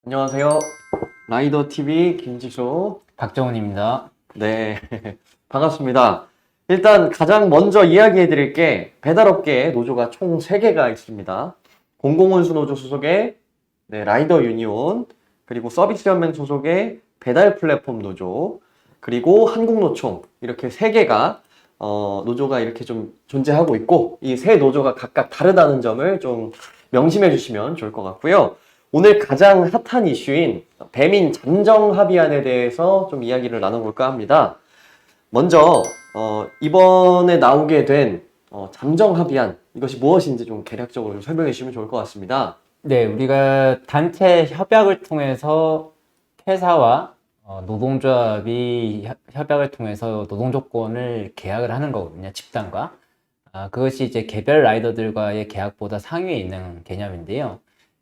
안녕하세요. 라이더 TV 김지수. 박정훈입니다. 네, 반갑습니다. 일단 가장 먼저 이야기해 드릴 게 배달업계에 노조가 총 3개가 있습니다. 공공운수노조 소속의 라이더 유니온, 그리고 서비스연맹 소속의 배달 플랫폼 노조, 그리고 한국노총, 이렇게 3개가 노조가 이렇게 좀 존재하고 있고, 이 세 노조가 각각 다르다는 점을 좀 명심해 주시면 좋을 것 같고요. 오늘 가장 핫한 이슈인 배민 잠정 합의안에 대해서 좀 이야기를 나눠볼까 합니다. 먼저 이번에 나오게 된 잠정 합의안, 이것이 무엇인지 좀 개략적으로 좀 설명해 주시면 좋을 것 같습니다. 네, 우리가 단체 협약을 통해서 회사와 노동조합이 협약을 통해서 노동조건을 계약을 하는 거거든요, 집단과. 그것이 이제 개별 라이더들과의 계약보다 상위에 있는 개념인데요.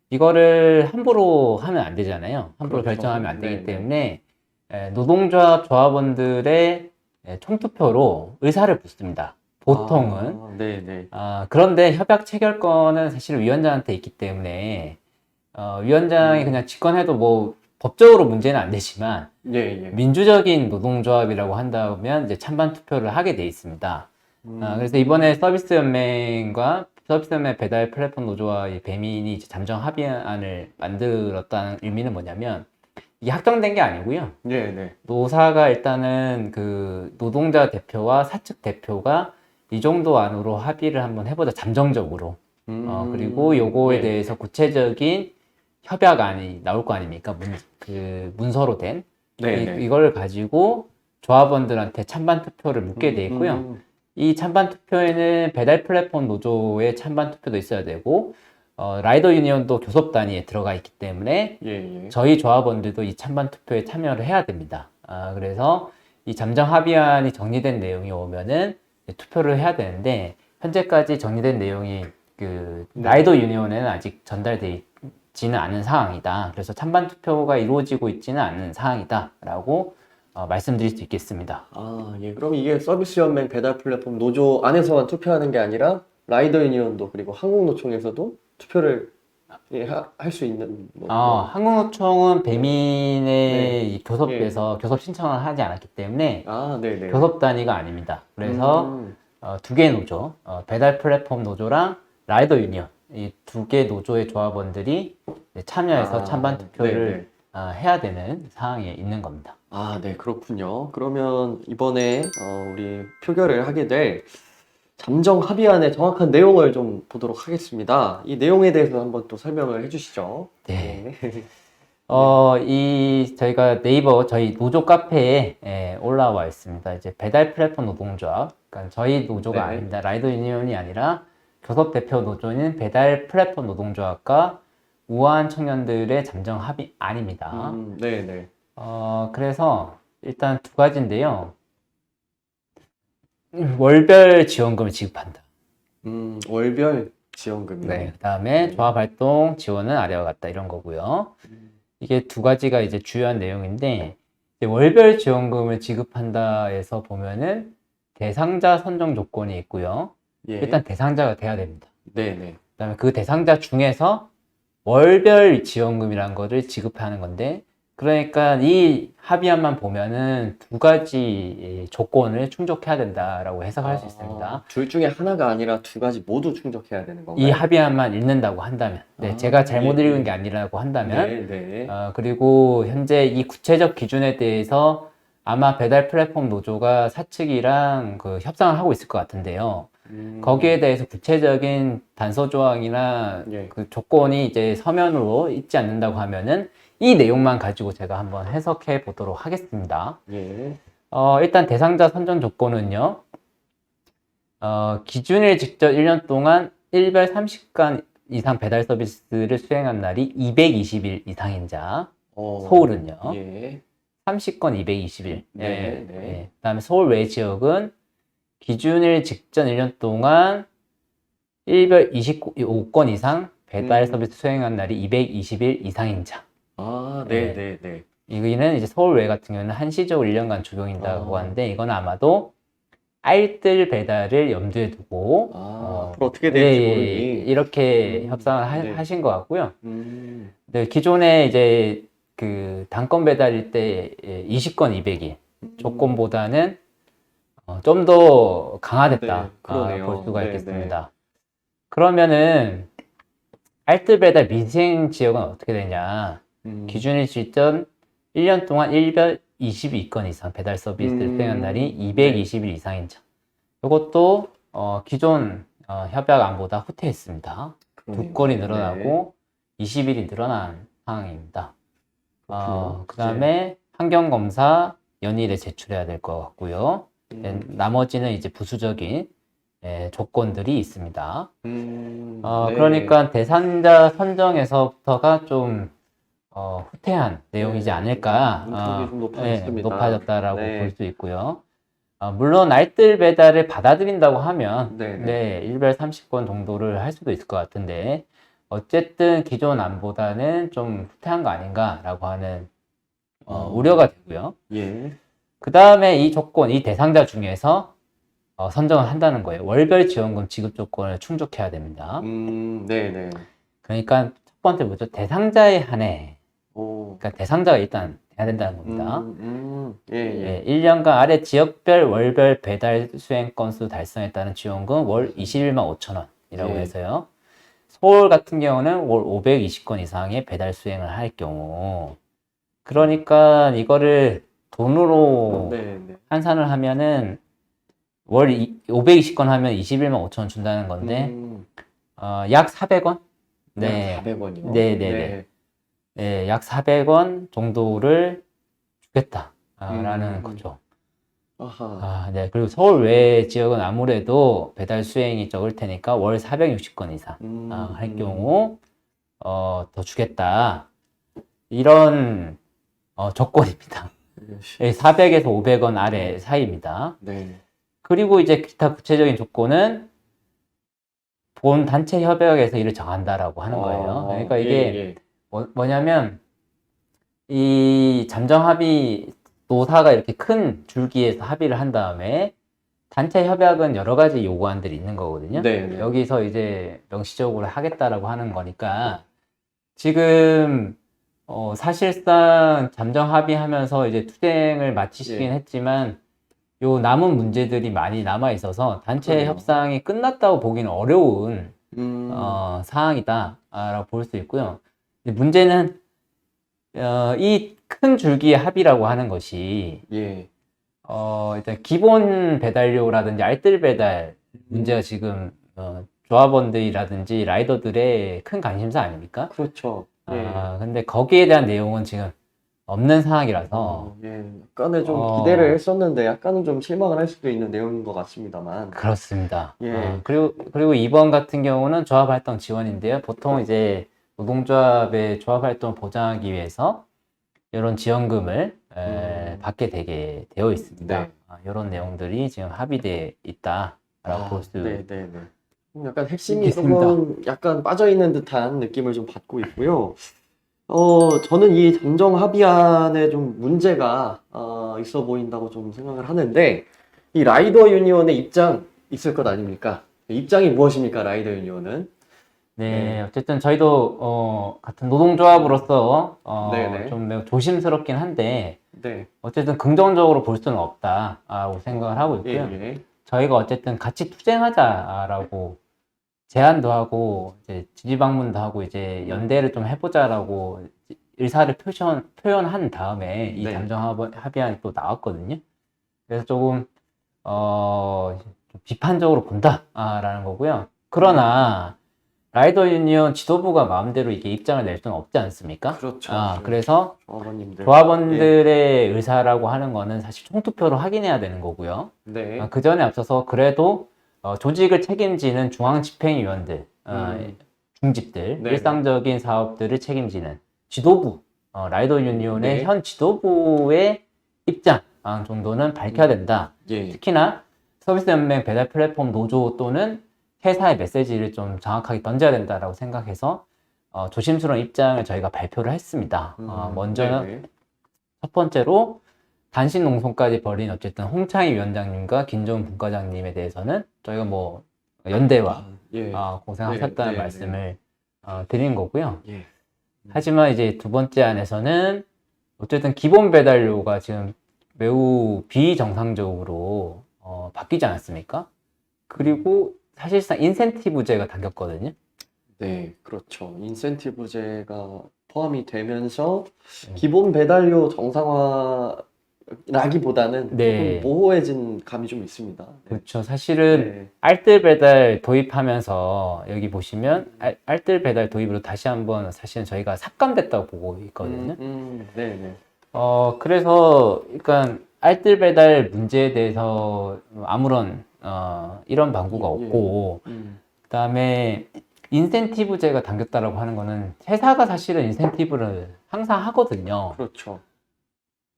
이거를 함부로 하면 안 되잖아요. 함부로 그렇죠. 결정하면 안 되기 네네. 때문에 노동조합 조합원들의 총투표로 의사를 묻습니다. 보통은. 네네. 그런데 협약 체결권은 사실 위원장한테 있기 때문에 위원장이 그냥 직권해도 뭐 법적으로 문제는 안 되지만 예, 예. 민주적인 노동조합이라고 한다면 이제 찬반 투표를 하게 돼 있습니다. 그래서 이번에 서비스연맹과 서비스연맹 배달 플랫폼 노조와 이 배민이 이제 잠정 합의안을 만들었다는 의미는 뭐냐면 이게 확정된 게 아니고요. 네네. 노사가 일단은 그 노동자 대표와 사측 대표가 이 정도 안으로 합의를 한번 해보자, 잠정적으로. 그리고 요거에 네. 대해서 구체적인 협약안이 나올 거 아닙니까? 문서로 된. 네네. 이걸 가지고 조합원들한테 찬반 투표를 묻게 돼 있고요. 이 찬반 투표에는 배달 플랫폼 노조의 찬반 투표도 있어야 되고, 라이더 유니온도 교섭 단위에 들어가 있기 때문에 예, 예. 저희 조합원들도 이 찬반 투표에 참여를 해야 됩니다. 그래서 이 잠정 합의안이 정리된 내용이 오면은 투표를 해야 되는데, 현재까지 정리된 내용이 그 라이더 유니온에는 아직 전달돼 있지는 않은 상황이다. 그래서 찬반 투표가 이루어지고 있지는 않은 상황이다라고 말씀드릴 수 있겠습니다. 예. 그럼 이게 서비스연맹 배달 플랫폼 노조 안에서만 투표하는 게 아니라 라이더 유니온도 그리고 한국노총에서도 투표를 할 수 있는 한국노총은 배민의 네. 이 교섭에서 교섭 신청을 하지 않았기 때문에 네네. 교섭 단위가 아닙니다. 그래서 두 개 노조, 배달 플랫폼 노조랑 라이더 유니온, 이 두 개 노조의 조합원들이 참여해서 찬반 투표를 해야 되는 상황에 있는 겁니다. 네, 그렇군요. 그러면 이번에 우리 표결을 하게 될 잠정 합의안의 정확한 내용을 좀 보도록 하겠습니다. 이 내용에 대해서 한번 또 설명을 해주시죠. 네. 저희가 네이버 저희 노조 카페에 올라와 있습니다. 이제 배달 플랫폼 노동조합, 그러니까 저희 노조가 네. 아닙니다. 라이더 유니온이 아니라 교섭 대표 노조는 배달 플랫폼 노동조합과 우아한 청년들의 잠정 합의안입니다. 네네. 그래서 일단 두 가지인데요. 월별 지원금을 지급한다. 월별 지원금이요. 네. 그다음에 조합 활동 지원은 아래와 같다, 이런 거고요. 이게 두 가지가 이제 주요한 내용인데, 이제 월별 지원금을 지급한다에서 보면은 대상자 선정 조건이 있고요. 예. 일단 대상자가 돼야 됩니다. 네네. 그다음에 그 대상자 중에서 월별 지원금이라는 거를 지급하는 건데, 그러니까 이 합의안만 보면은 두 가지 조건을 충족해야 된다라고 해석할 수 있습니다. 둘 중에 하나가 아니라 두 가지 모두 충족해야 되는 건가요? 이 합의안만 읽는다고 한다면, 제가 잘못 예, 읽은 예. 게 아니라고 한다면, 네네. 그리고 현재 이 구체적 기준에 대해서 아마 배달 플랫폼 노조가 사측이랑 그 협상을 하고 있을 것 같은데요. 거기에 대해서 구체적인 단서 조항이나 예. 그 조건이 이제 서면으로 있지 않는다고 하면은 이 내용만 가지고 제가 한번 해석해 보도록 하겠습니다. 예. 일단 대상자 선정 조건은요, 기준일 직전 1년 동안 일별 30간 이상 배달 서비스를 수행한 날이 220일 이상인 자, 서울은요. 예. 30건 220일. 네, 네. 그다음에 서울 외 지역은 기준일 직전 1년 동안 일별 25건 이상 배달 서비스 수행한 날이 220일 이상인 자. 네네네. 여기는 이제 서울 외 같은 경우는 한시적으로 1년간 적용된다고 하는데, 이건 아마도 알뜰 배달을 염두에 두고 앞으로 어떻게 될지 예, 모르니. 이렇게 협상을 네. 하신 것 같고요. 음. 네, 기존에 이제 그 단건 배달일 때 20건 200일 조건보다는 좀 더 강화됐다. 네, 그러네요. 볼 수가 네, 있겠습니다. 그러면은 알뜰 배달 미생 지역은 어떻게 되냐? 기준일 시점 1년 동안 일별 22건 이상 배달 서비스를 수행한 날이 220일 이상인 점. 이것도 기존 협약안보다 후퇴했습니다. 그러네요. 2건이 늘어나고 20일이 늘어난 상황입니다. 그렇군요. 그 다음에 환경검사 연일에 제출해야 될 것 같고요. 네. 나머지는 이제 부수적인 조건들이 있습니다. 네. 그러니까 대상자 선정에서부터가 좀 후퇴한 내용이지 네. 않을까. 문턱이 좀 높아졌습니다. 높아졌다라고 네. 볼 수 있고요. 물론 알뜰 배달을 받아들인다고 하면 네. 일별 30건 정도를 할 수도 있을 것 같은데 어쨌든 기존 안보다는 좀 후퇴한 거 아닌가라고 하는 우려가 되고요. 예. 그 다음에 이 조건, 이 대상자 중에서 선정을 한다는 거예요. 월별 지원금 지급 조건을 충족해야 됩니다. 네네. 그러니까 첫 번째 뭐죠? 대상자에 한해. 오. 그러니까 대상자가 일단 돼야 된다는 겁니다. 예. 1년간 아래 지역별 월별 배달 수행 건수 달성에 따른 지원금 월 21만 5천 원이라고 예. 해서요. 서울 같은 경우는 월 520건 이상의 배달 수행을 할 경우. 그러니까 이거를 돈으로 네. 환산을 하면은 월 520건 하면 21만 5천 원 준다는 건데 약 400원? 네. 400원이요? 네, 약 400원 정도를 주겠다라는 거죠. 아하. 네. 그리고 서울 외 지역은 아무래도 배달 수행이 적을 테니까 월 460건 이상 할 경우 더 주겠다. 이런 조건입니다. 400에서 500원 아래 사이입니다. 네. 그리고 이제 기타 구체적인 조건은 본 단체 협약에서 이를 정한다라고 하는 거예요. 그러니까 이게 뭐냐면 이 잠정 합의 노사가 이렇게 큰 줄기에서 합의를 한 다음에 단체 협약은 여러 가지 요구안들이 있는 거거든요. 네. 여기서 이제 명시적으로 하겠다라고 하는 거니까 지금 사실상 잠정 합의하면서 이제 투쟁을 마치시긴 했지만 요 남은 문제들이 많이 남아 있어서 단체 그래요. 협상이 끝났다고 보기는 어려운 사항이다라고 볼 수 있고요. 문제는 이 큰 줄기의 합의라고 하는 것이 일단 기본 배달료라든지 알뜰 배달 문제가 지금 조합원들이라든지 라이더들의 큰 관심사 아닙니까? 그렇죠. 근데 거기에 대한 내용은 지금 없는 상황이라서 약간의 좀 기대를 했었는데 약간은 좀 실망을 할 수도 있는 내용인 것 같습니다만. 그렇습니다. 예. 그리고 이번 같은 경우는 조합 활동 지원인데요. 보통 이제 노동조합의 조합 활동을 보장하기 위해서 이런 지원금을 받게 되게 되어 있습니다. 네. 이런 내용들이 지금 합의되어 있다라고 볼 수 네네네. 약간 핵심이 있겠습니다. 조금 약간 빠져있는 듯한 느낌을 좀 받고 있고요. 저는 이 잠정 합의안에 좀 문제가 있어 보인다고 좀 생각을 하는데, 이 라이더 유니온의 입장 있을 것 아닙니까? 입장이 무엇입니까, 라이더 유니온은? 네, 어쨌든 저희도 같은 노동조합으로서 네네. 좀 매우 조심스럽긴 한데 네. 어쨌든 긍정적으로 볼 수는 없다라고 생각을 하고 있고요. 저희가 어쨌든 같이 투쟁하자라고 제안도 하고 이제 지지방문도 하고 이제 연대를 좀 해보자라고 의사를 표현한 다음에 이 잠정 합의안이 또 나왔거든요. 그래서 조금 좀 비판적으로 본다라는 거고요. 그러나 라이더 유니온 지도부가 마음대로 이게 입장을 낼 수는 없지 않습니까? 그렇죠. 그래서 조합원님들. 조합원들의 의사라고 하는 거는 사실 총투표로 확인해야 되는 거고요. 네. 그 전에 앞서서 그래도 조직을 책임지는 중앙집행위원들, 중집들, 네네. 일상적인 사업들을 책임지는 지도부, 라이더 유니온의 네. 현 지도부의 입장 정도는 밝혀야 된다. 특히나 서비스연맹 배달 플랫폼 노조 또는 회사의 메시지를 좀 정확하게 던져야 된다라고 생각해서 조심스러운 입장을 저희가 발표를 했습니다. 먼저는 첫 번째로 단신 농성까지 벌인 어쨌든 홍창희 위원장님과 김정은 분과장님에 대해서는 저희가 뭐 연대와 예. 고생하셨다는 네, 네, 말씀을 드린 거고요. 예. 하지만 이제 두 번째 안에서는 어쨌든 기본 배달료가 지금 매우 비정상적으로 바뀌지 않았습니까? 그리고 사실상 인센티브제가 당겼거든요. 네, 그렇죠. 인센티브제가 포함이 되면서 네. 기본 배달료 정상화라기보다는 네. 조금 모호해진 감이 좀 있습니다. 네. 그렇죠. 사실은 네. 알뜰 배달 도입하면서 여기 보시면 알뜰 배달 도입으로 다시 한번 사실은 저희가 삭감됐다고 보고 있거든요. 네, 네. 그래서 그러니까 알뜰 배달 문제에 대해서 아무런 이런 방구가 예. 없고 그다음에 인센티브제가 당겼다라고 하는 거는 회사가 사실은 인센티브를 항상 하거든요. 그렇죠.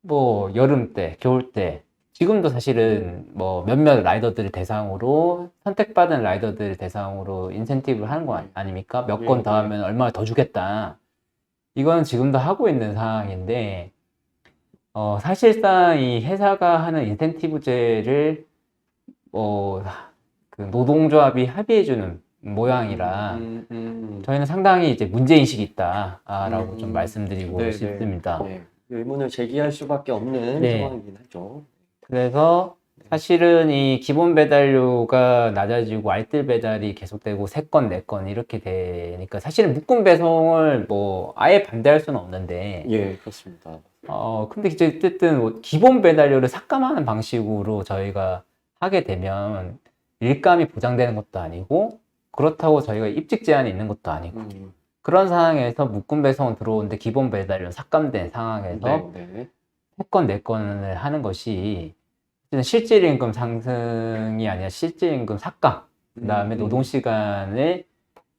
뭐 여름 때, 겨울 때 지금도 사실은 뭐 몇몇 라이더들 대상으로 선택받은 라이더들 대상으로 인센티브를 하는 거 아닙니까? 몇 건 더 예. 하면 얼마 더 주겠다. 이건 지금도 하고 있는 상황인데 사실상 이 회사가 하는 인센티브제를 그 노동조합이 합의해주는 모양이라 저희는 상당히 이제 문제인식이 있다라고 좀 말씀드리고 네, 싶습니다. 네. 의문을 제기할 수밖에 없는 네. 상황이긴 하죠. 그래서 사실은 이 기본 배달료가 낮아지고 알뜰 배달이 계속되고 3건, 4건 이렇게 되니까 사실은 묶음 배송을 뭐 아예 반대할 수는 없는데 예, 그렇습니다. 근데 이제 어쨌든 뭐 기본 배달료를 삭감하는 방식으로 저희가 하게 되면 일감이 보장되는 것도 아니고 그렇다고 저희가 입직 제한이 있는 것도 아니고 그런 상황에서 묶음 배송은 들어오는데 기본 배달료 삭감된 상황에서 네. 3건, 4건을 하는 것이 실질임금 상승이 아니라 실질임금 삭감, 그 다음에 노동시간을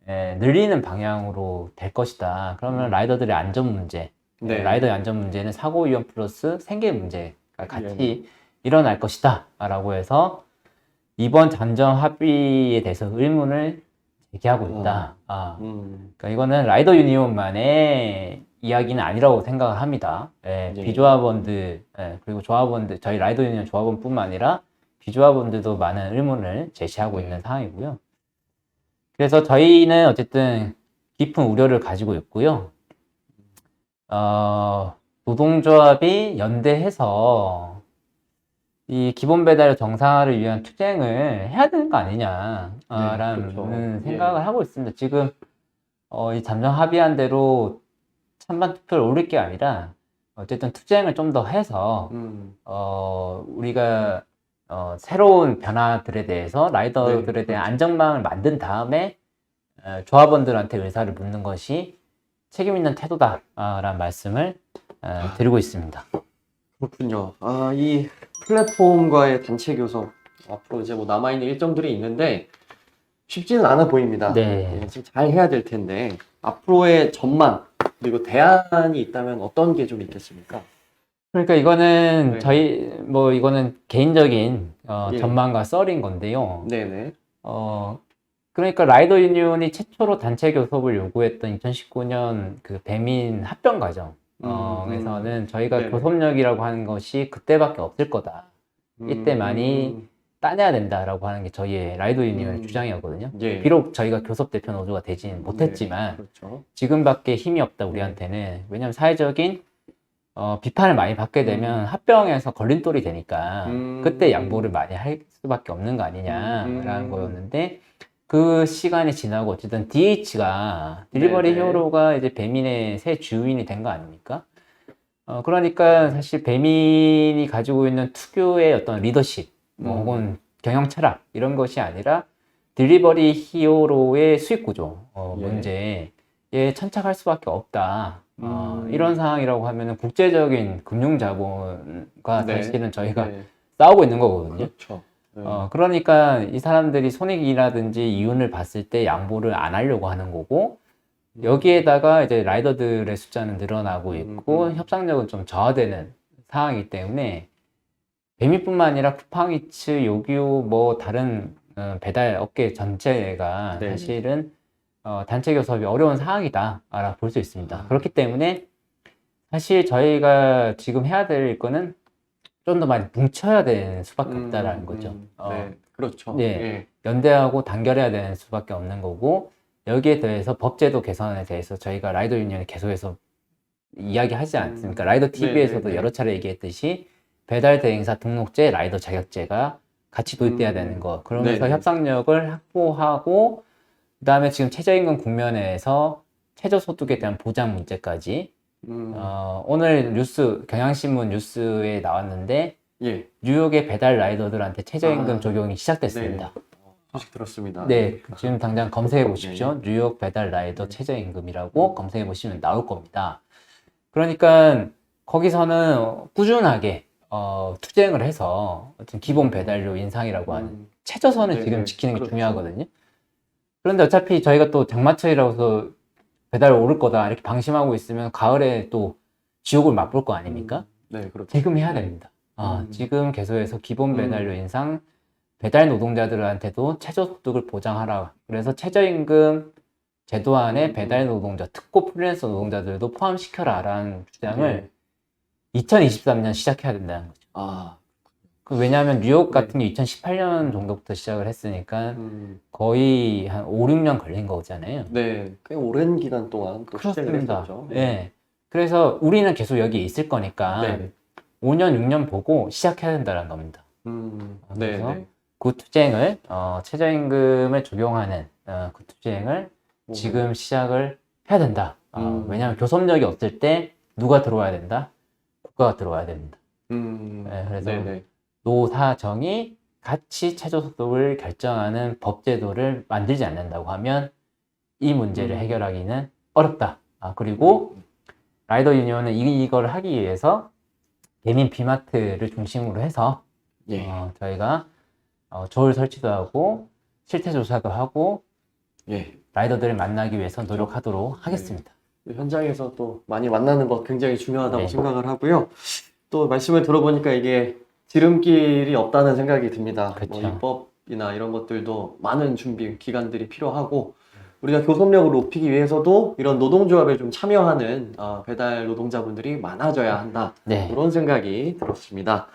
늘리는 방향으로 될 것이다. 그러면 라이더들의 안전 문제, 네. 라이더의 안전 문제는 사고 위험 플러스 생계 문제가 같이 일어날 것이다. 라고 해서 이번 잠정 합의에 대해서 의문을 제기하고 있다. 그러니까 이거는 라이더 유니온만의 이야기는 아니라고 생각을 합니다. 비조합원들, 그리고 조합원들, 저희 라이더 유니온 조합원뿐만 아니라 비조합원들도 많은 의문을 제시하고 있는 상황이고요. 그래서 저희는 어쨌든 깊은 우려를 가지고 있고요. 노동조합이 연대해서 이 기본 배달 정상화를 위한 투쟁을 해야 되는 거 아니냐라는 그렇죠. 생각을 하고 있습니다. 지금 이 잠정 합의한 대로 찬반 투표를 올릴 게 아니라 어쨌든 투쟁을 좀 더 해서 우리가 새로운 변화들에 대해서 라이더들에 대한 안전망을 만든 다음에 조합원들한테 의사를 묻는 것이 책임 있는 태도다라는 말씀을 드리고 있습니다. 그렇군요. 이 플랫폼과의 단체 교섭 앞으로 이제 뭐 남아있는 일정들이 있는데 쉽지는 않아 보입니다. 네. 지금 잘 해야 될 텐데 앞으로의 전망 그리고 대안이 있다면 어떤 게 좀 있겠습니까? 그러니까 이거는 이거는 개인적인 전망과 썰인 건데요. 네네. 그러니까 라이더 유니온이 최초로 단체 교섭을 요구했던 2019년 그 배민 합병 과정에서는 저희가 네네. 교섭력이라고 하는 것이 그때밖에 없을 거다. 이때 많이 따내야 된다라고 하는 게 저희의 라이더 유니온의 주장이었거든요. 예. 비록 저희가 교섭 대표 노조가 되지는 못했지만 그렇죠. 지금밖에 힘이 없다 우리한테는. 왜냐하면 사회적인 비판을 많이 받게 되면 합병에서 걸림돌이 되니까 그때 양보를 많이 할 수밖에 없는 거 아니냐라는 거였는데 그 시간이 지나고 어쨌든 DH가 딜리버리 히어로가 이제 배민의 새 주인이 된 거 아닙니까? 그러니까 사실 배민이 가지고 있는 특유의 어떤 리더십 혹은 경영 철학 이런 것이 아니라 딜리버리 히어로의 수익 구조 문제에 천착할 수밖에 없다. 이런 상황이라고 하면은 국제적인 금융 자본과 사실은 저희가 싸우고 있는 거거든요. 그렇죠. 그러니까 이 사람들이 손익이라든지 이윤을 봤을 때 양보를 안 하려고 하는 거고 여기에다가 이제 라이더들의 숫자는 늘어나고 있고 협상력은 좀 저하되는 상황이기 때문에 배민뿐만 아니라 쿠팡이츠, 요기요 뭐 다른 배달 업계 전체가 사실은 단체 교섭이 어려운 상황이다라고 볼 수 있습니다. 그렇기 때문에 사실 저희가 지금 해야 될 거는 좀 더 많이 뭉쳐야 되는 수밖에 없다라는 거죠. 네, 그렇죠. 네. 예. 연대하고 단결해야 되는 수밖에 없는 거고, 여기에 대해서 법제도 개선에 대해서 저희가 라이더 유니언이 계속해서 이야기하지 않습니까? 라이더 TV에서도 네네네. 여러 차례 얘기했듯이 배달 대행사 등록제, 라이더 자격제가 같이 도입돼야 되는 거. 그러면서 네네. 협상력을 확보하고, 그다음에 지금 최저임금 국면에서 최저소득에 대한 보장 문제까지 오늘 경향신문 뉴스에 나왔는데 예. 뉴욕의 배달 라이더들한테 최저임금 적용이 시작됐습니다. 소식 들었습니다. 네, 지금 당장 검색해 보십시오. 뉴욕 배달 라이더 최저임금이라고 검색해 보시면 나올 겁니다. 그러니까 거기서는 꾸준하게 투쟁을 해서 어떤 기본 배달료 인상이라고 하는 최저선을 네네. 지금 지키는 게 그렇죠. 중요하거든요. 그런데 어차피 저희가 또 장마철이라고 해서 배달 오를 거다 이렇게 방심하고 있으면 가을에 또 지옥을 맛볼 거 아닙니까? 네, 그렇죠. 지금 해야 됩니다. 음. 지금 계속해서 기본 배달료 인상, 배달 노동자들한테도 최저소득을 보장하라. 그래서 최저임금 제도 안에 배달 노동자, 특고 프리랜서 노동자들도 포함시켜라라는 주장을 2023년 시작해야 된다는 거죠. 아, 왜냐하면 뉴욕 같은 게 2018년 정도부터 시작을 했으니까 거의 한 5, 6년 걸린 거잖아요. 네, 꽤 오랜 기간 동안 또 시작을 그렇습니다. 했었죠. 네. 그래서 우리는 계속 여기 있을 거니까 네. 5년, 6년 보고 시작해야 된다는 겁니다. 네, 그래서 네. 그 투쟁을 최저임금을 적용하는 그 투쟁을 지금 시작을 해야 된다. 왜냐하면 교섭력이 없을 때 누가 들어와야 된다? 국가가 들어와야 됩니다. 네, 그래서 네네. 노사정이 같이 최저소득을 결정하는 법제도를 만들지 않는다고 하면 이 문제를 해결하기는 어렵다. 그리고 라이더 유니온은 이걸 하기 위해서 개민 비마트를 중심으로 해서 예. 저희가 조율 설치도 하고 실태 조사도 하고 예. 라이더들을 만나기 위해서 노력하도록 하겠습니다. 현장에서 또 많이 만나는 것 굉장히 중요하다고 네. 생각을 하고요. 또 말씀을 들어보니까 이게 지름길이 없다는 생각이 듭니다. 뭐 그쵸. 입법이나 이런 것들도 많은 준비 기간들이 필요하고 우리가 교섭력을 높이기 위해서도 이런 노동조합에 좀 참여하는 배달 노동자분들이 많아져야 한다. 네. 그런 생각이 들었습니다.